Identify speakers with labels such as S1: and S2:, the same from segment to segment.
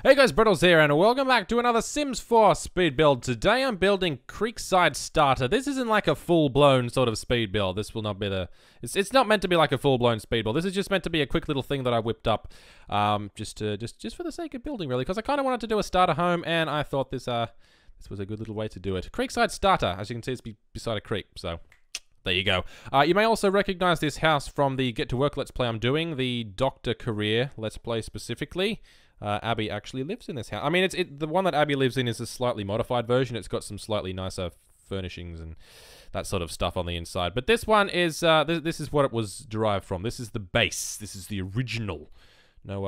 S1: Hey guys, Braydoz here, and welcome back to another Sims 4 speed build. Today I'm building Creekside Starter. This isn't like a full-blown sort of speed build. This will not be the... It's not meant to be like a full-blown speed build. This is just meant to be a quick little thing that I whipped up, just for the sake of building, really, because I kind of wanted to do a starter home, and I thought this was a good little way to do it. Creekside Starter, as you can see, it's beside a creek, so... There you go. You may also recognize this house from the Get to Work Let's Play I'm doing, the Doctor Career Let's Play specifically. Abby actually lives in this house. I mean, the one that Abby lives in is a slightly modified version. It's got some slightly nicer furnishings and that sort of stuff on the inside. But this one is, this is what it was derived from. This is the base. This is the original. No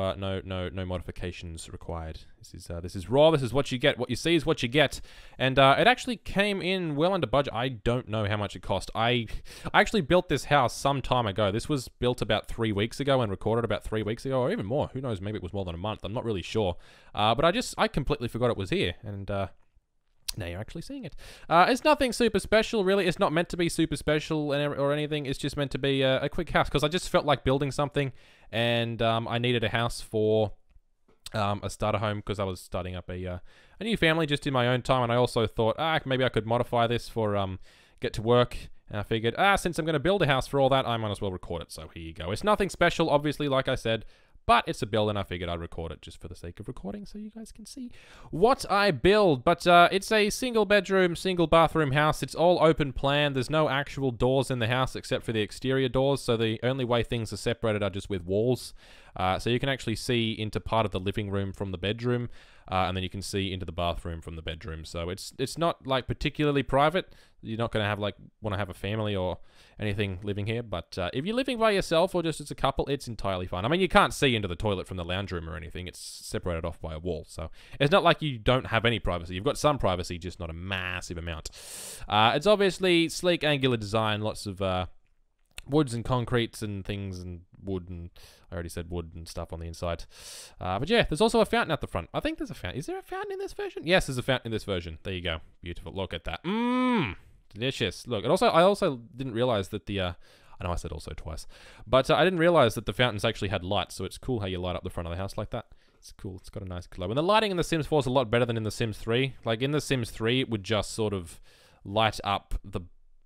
S1: modifications required. This is raw. This is what you get. What you see is what you get. And it actually came in well under budget. I don't know how much it cost. I actually built this house some time ago. This was built about 3 weeks ago and recorded about 3 weeks ago, or even more. Who knows? Maybe it was more than a month. I'm not really sure. But I completely forgot it was here. And now you're actually seeing it. It's nothing super special, really. It's not meant to be super special or anything. It's just meant to be a quick house, because I just felt like building something, and I needed a house for a starter home, because I was starting up a new family just in my own time, and I also thought, maybe I could modify this for Get to Work, and I figured, since I'm going to build a house for all that, I might as well record it, so here you go. It's nothing special, obviously, like I said, but it's a build, and I figured I'd record it just for the sake of recording so you guys can see what I build. But it's a single bedroom, single bathroom house. It's all open plan. There's no actual doors in the house except for the exterior doors, so the only way things are separated are just with walls. So you can actually see into part of the living room from the bedroom, and then you can see into the bathroom from the bedroom. So it's not like particularly private. You're not going to have want to have a family or anything living here, but if you're living by yourself or just as a couple, it's entirely fine. I mean, you can't see into the toilet from the lounge room or anything. It's separated off by a wall, so it's not like you don't have any privacy. You've got some privacy, just not a massive amount. It's obviously sleek, angular design, lots of woods and concretes and things, and wood, and I already said wood and stuff on the inside. But yeah, there's also a fountain at the front. I think there's a fountain. Is there a fountain in this version? Yes, there's a fountain in this version. There you go. Beautiful. Look at that. Delicious. Look, and also, I also didn't realize that the, I know I said also twice, but I didn't realize that the fountains actually had lights, so it's cool how you light up the front of the house like that. It's cool. It's got a nice glow. And the lighting in The Sims 4 is a lot better than in The Sims 3. Like, in The Sims 3, it would just sort of light up the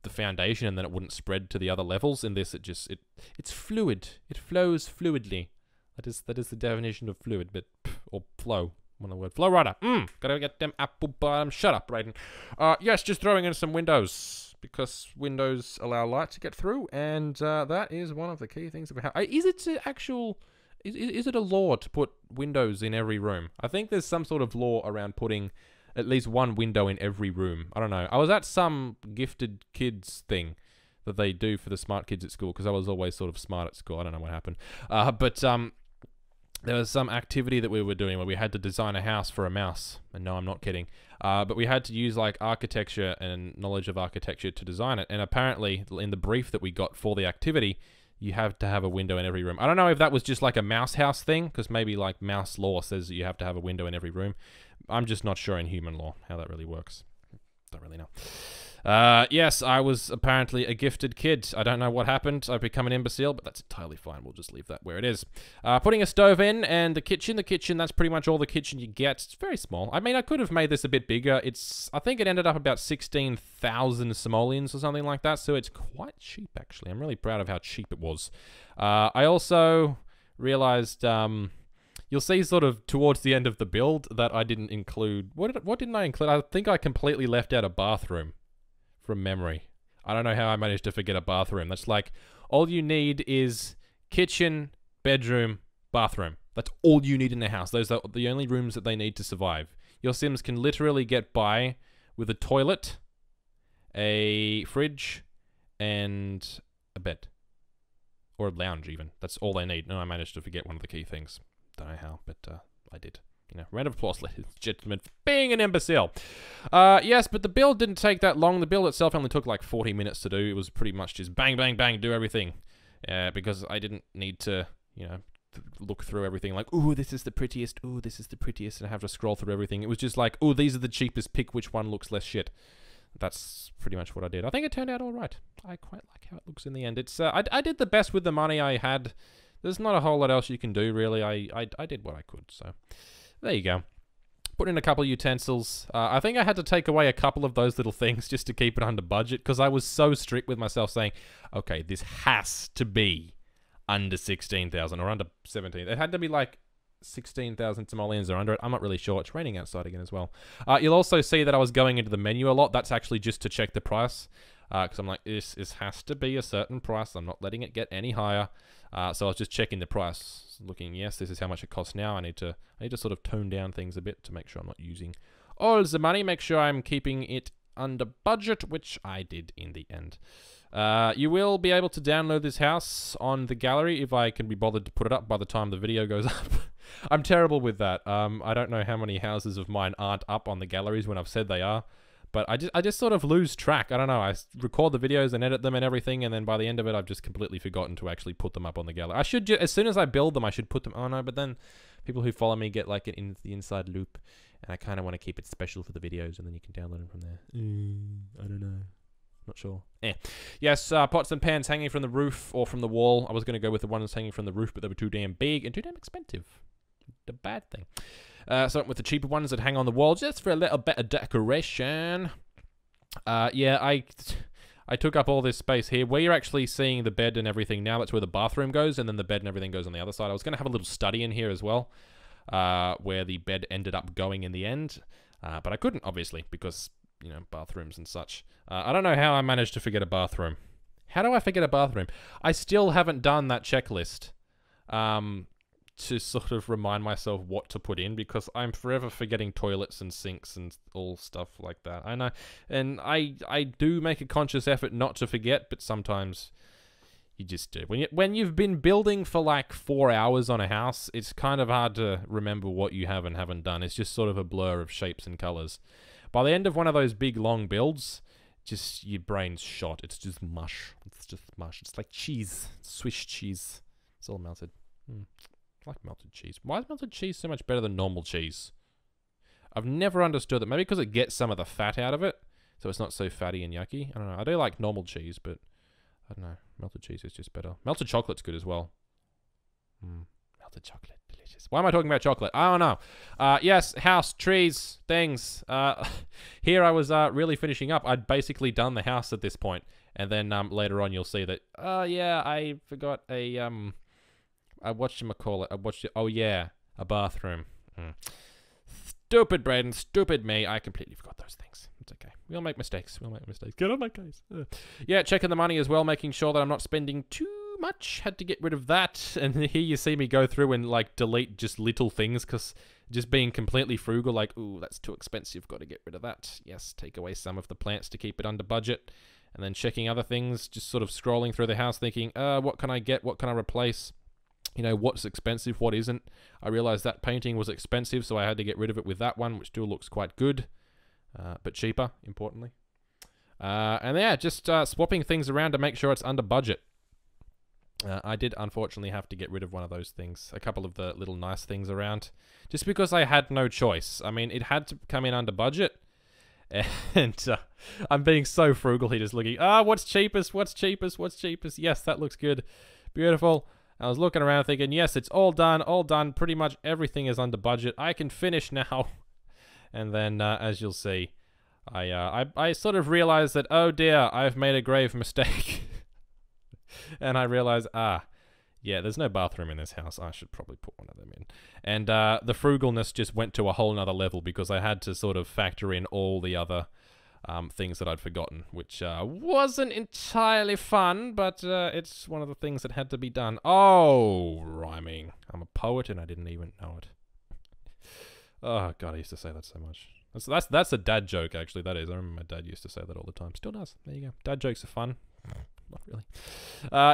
S1: foundation, and then it wouldn't spread to the other levels. In this, it's fluid. It flows fluidly. That is the definition of fluid, but, or flow. One of the word. Flow rider. Gotta get them apple bottom. Shut up, Brayden. Yes, just throwing in some windows, because windows allow light to get through, and that is one of the key things about how... Is it is it a law to put windows in every room? I think there's some sort of law around putting at least one window in every room. I don't know. I was at some gifted kids thing that they do for the smart kids at school, because I was always sort of smart at school. I don't know what happened. But there was some activity that we were doing where we had to design a house for a mouse. And no, I'm not kidding. But we had to use like architecture and knowledge of architecture to design it. And apparently in the brief that we got for the activity, you have to have a window in every room. I don't know if that was just like a mouse house thing, because maybe like mouse law says that you have to have a window in every room. I'm just not sure in human law how that really works. Don't really know. Yes, I was apparently a gifted kid. I don't know what happened. I've become an imbecile, but that's entirely fine. We'll just leave that where it is. Putting a stove in, and the kitchen. The kitchen, that's pretty much all the kitchen you get. It's very small. I mean, I could have made this a bit bigger. I think it ended up about 16,000 simoleons or something like that, so it's quite cheap, actually. I'm really proud of how cheap it was. I also realized... You'll see sort of towards the end of the build that I didn't include... What didn't I include? I think I completely left out a bathroom from memory. I don't know how I managed to forget a bathroom. That's like, all you need is kitchen, bedroom, bathroom. That's all you need in the house. Those are the only rooms that they need to survive. Your Sims can literally get by with a toilet, a fridge, and a bed. Or a lounge, even. That's all they need. And I managed to forget one of the key things. Don't know how, but I did. You know, round of applause, ladies and gentlemen, for being an imbecile. Yes, but the build didn't take that long. The build itself only took like 40 minutes to do. It was pretty much just bang, bang, bang, do everything. Because I didn't need to, you know, look through everything like, ooh, this is the prettiest, ooh, this is the prettiest, and I have to scroll through everything. It was just like, ooh, these are the cheapest, pick which one looks less shit. That's pretty much what I did. I think it turned out all right. I quite like how it looks in the end. It's I did the best with the money I had. There's not a whole lot else you can do, really. I did what I could, so There you go. Put in a couple of utensils. I think I had to take away a couple of those little things just to keep it under budget because I was so strict with myself saying, okay, this has to be under 16,000 or under 17. It had to be like 16,000 simoleons or under it. I'm not really sure. It's raining outside again as well. You'll also see that I was going into the menu a lot. That's actually just to check the price because I'm like, this has to be a certain price. I'm not letting it get any higher. So I was just checking the price, looking, yes, this is how much it costs now. I need to sort of tone down things a bit to make sure I'm not using all the money, make sure I'm keeping it under budget, which I did in the end. You will be able to download this house on the gallery if I can be bothered to put it up by the time the video goes up. I'm terrible with that. I don't know how many houses of mine aren't up on the galleries when I've said they are. But I just sort of lose track. I don't know. I record the videos and edit them and everything, and then by the end of it, I've just completely forgotten to actually put them up on the gallery. I should, as soon as I build them, I should put them. Oh no, but then people who follow me get like the inside loop, and I kind of want to keep it special for the videos, and then you can download them from there. I don't know. Not sure. Yes, pots and pans hanging from the roof or from the wall. I was going to go with the ones hanging from the roof, but they were too damn big and too damn expensive. The bad thing. So with the cheaper ones that hang on the wall just for a little bit of decoration. Yeah, I took up all this space here. Where you're actually seeing the bed and everything now, that's where the bathroom goes, and then the bed and everything goes on the other side. I was going to have a little study in here as well, where the bed ended up going in the end. But I couldn't, obviously, because, you know, bathrooms and such. I don't know how I managed to forget a bathroom. How do I forget a bathroom? I still haven't done that checklist. To sort of remind myself what to put in, because I'm forever forgetting toilets and sinks and all stuff like that. I know, and I do make a conscious effort not to forget, but sometimes you just do. When you've been building for like 4 hours on a house, it's kind of hard to remember what you have and haven't done. It's just sort of a blur of shapes and colors. By the end of one of those big long builds, just your brain's shot. It's just mush. It's just mush. It's like cheese, Swiss cheese. It's all melted. I like melted cheese. Why is melted cheese so much better than normal cheese? I've never understood that. Maybe because it gets some of the fat out of it, so it's not so fatty and yucky. I don't know. I do like normal cheese, but I don't know. Melted cheese is just better. Melted chocolate's good as well. Melted chocolate, delicious. Why am I talking about chocolate? I don't know. Yes, house, trees, things. Here I was really finishing up. I'd basically done the house at this point, and then later on you'll see that. Yeah, I forgot a oh yeah, a bathroom. Stupid Brayden, stupid me. I completely forgot those things. It's okay. We all make mistakes. Get on my case. Yeah, checking the money as well, making sure that I'm not spending too much. Had to get rid of that. And here you see me go through and like delete just little things, because just being completely frugal, like, ooh, that's too expensive. Got to get rid of that. Yes, take away some of the plants to keep it under budget. And then checking other things, just sort of scrolling through the house thinking, what can I get? What can I replace? You know, what's expensive, what isn't. I realized that painting was expensive, so I had to get rid of it with that one, which still looks quite good, but cheaper, importantly. And yeah, just swapping things around to make sure it's under budget. I did unfortunately have to get rid of one of those things, a couple of the little nice things around, just because I had no choice. I mean, it had to come in under budget, and I'm being so frugal here, just looking, what's cheapest, what's cheapest, what's cheapest? Yes, that looks good. Beautiful. I was looking around thinking, yes, it's all done. Pretty much everything is under budget. I can finish now. And then, as you'll see, I sort of realized that, oh dear, I've made a grave mistake. And I realized, yeah, there's no bathroom in this house. I should probably put one of them in. And the frugalness just went to a whole nother level, because I had to sort of factor in all the other things that I'd forgotten, which wasn't entirely fun, but it's one of the things that had to be done. Oh, rhyming. I'm a poet and I didn't even know it. Oh, God, I used to say that so much. That's a dad joke, actually, that is. I remember my dad used to say that all the time. Still does. There you go. Dad jokes are fun. Not really.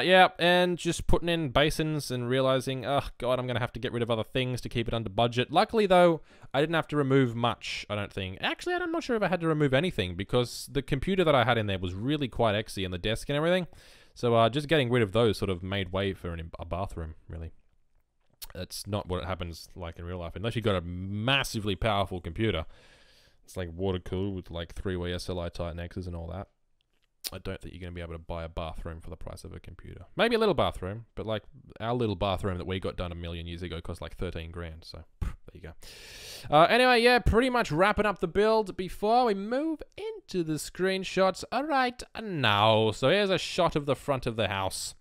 S1: Yeah, and just putting in basins and realizing, oh God, I'm going to have to get rid of other things to keep it under budget. Luckily, though, I didn't have to remove much, I don't think. Actually, I'm not sure if I had to remove anything, because the computer that I had in there was really quite exy, and the desk and everything. So just getting rid of those sort of made way for a bathroom, really. That's not what happens like in real life, unless you've got a massively powerful computer. It's like water-cooled with like 3-way SLI Titan X's and all that. I don't think you're going to be able to buy a bathroom for the price of a computer. Maybe a little bathroom, but like our little bathroom that we got done 1 million years ago cost like 13 grand, so There you go. Anyway, yeah, pretty much wrapping up the build before we move into the screenshots. Alright, now. So here's a shot of the front of the house.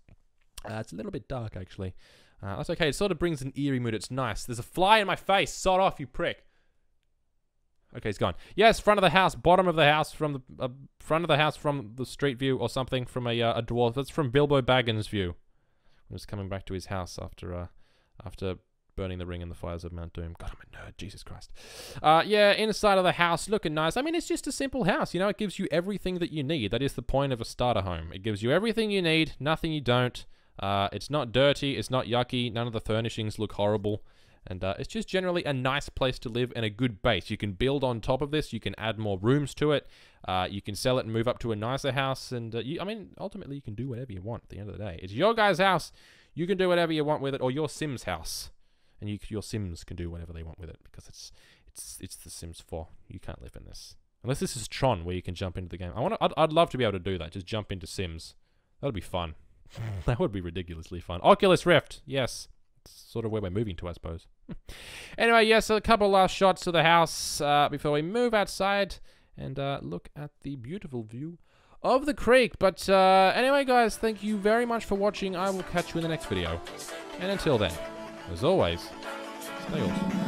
S1: It's a little bit dark, actually. That's okay. It sort of brings an eerie mood. It's nice. There's a fly in my face. Sod off, you prick. Okay, it's gone. Yes, front of the house, bottom of the house, from the front of the house from the street view or something, from a dwarf. That's from Bilbo Baggins' view. He was coming back to his house after burning the ring in the fires of Mount Doom. God, I'm a nerd. Jesus Christ. Yeah, inside of the house, looking nice. I mean, it's just a simple house. You know, it gives you everything that you need. That is the point of a starter home. It gives you everything you need, nothing you don't. It's not dirty. It's not yucky. None of the furnishings look horrible. And it's just generally a nice place to live and a good base. You can build on top of this. You can add more rooms to it. You can sell it and move up to a nicer house. And, I mean, ultimately, you can do whatever you want at the end of the day. It's your guy's house. You can do whatever you want with it, or your Sims house. And your Sims can do whatever they want with it, because it's The Sims 4. You can't live in this. Unless this is Tron, where you can jump into the game. I'd love to be able to do that. Just jump into Sims. That would be fun. That would be ridiculously fun. Oculus Rift, yes. It's sort of where we're moving to, I suppose. Anyway, yes, a couple last shots of the house before we move outside and look at the beautiful view of the creek. But anyway, guys, thank you very much for watching. I will catch you in the next video. And until then, as always, stay awesome.